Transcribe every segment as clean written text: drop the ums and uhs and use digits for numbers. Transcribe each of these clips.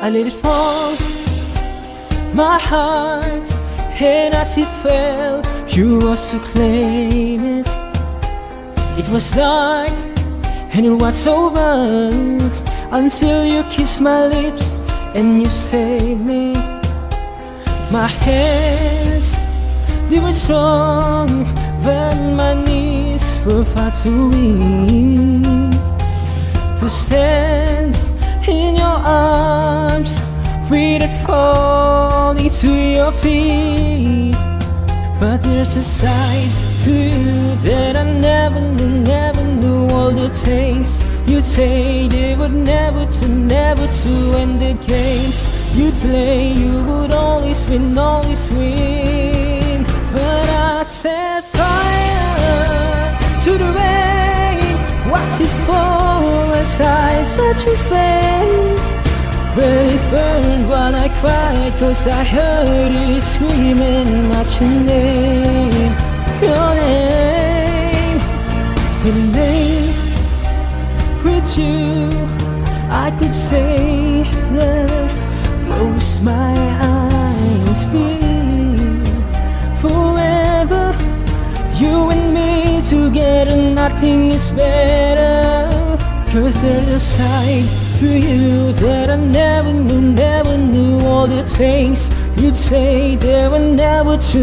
I let it fall, my heart, and as it fell, you rose to claim it. It was dark and it was over until you kissed my lips and you saved me. My hands, they were strong, but my knees were far too weak to stand in your arms without falling to your feet. But there's a side to you that I never knew. All the things you'd say they would never to end the games you'd play. You would always win, always win. But I set fire to the rain, watch it fall as I touch your face. Well, it burned while I cried, 'cause I heard it screaming out your name. Your name, your name. With you, I could say that, close my eyes, feel forever. You and me together, nothing is better. 'Cause there's a side to you that I never knew. All the things you'd say they were never to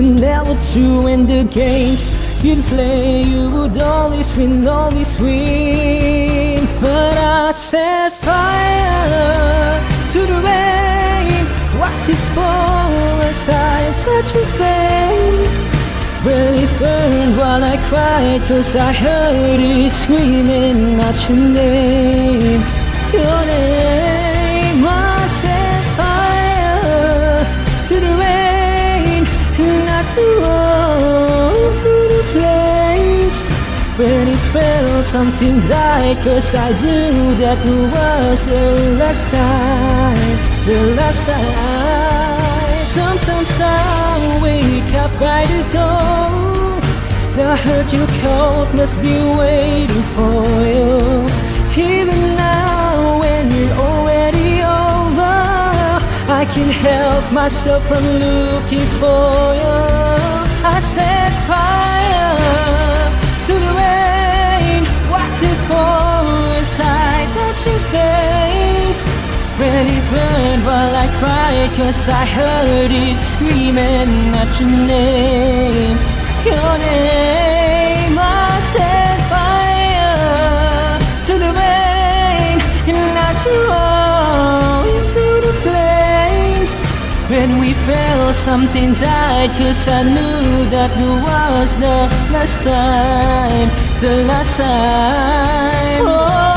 end the games you'd play. You would always win, always win. But I set fire to the rain, watch it fall as I touch your face. Well, it burned while I cried, 'cause I heard it screaming out your name. Your name. I set fire to the rain, not to the flames. When it fell, something died, 'cause I knew that was the last time, the last time. Sometimes I wake up by the door, the hurt you cold must be waiting for you. Even now when you're already over, I can't help myself from looking for you. I set fire to the rain, watch it fall as I touch your face. When it burned while I cried, 'cause I heard it screaming out your name. Your name. I set fire to the rain, not to all into the flames. When we fell, something died, 'cause I knew that was the last time, the last time. Oh.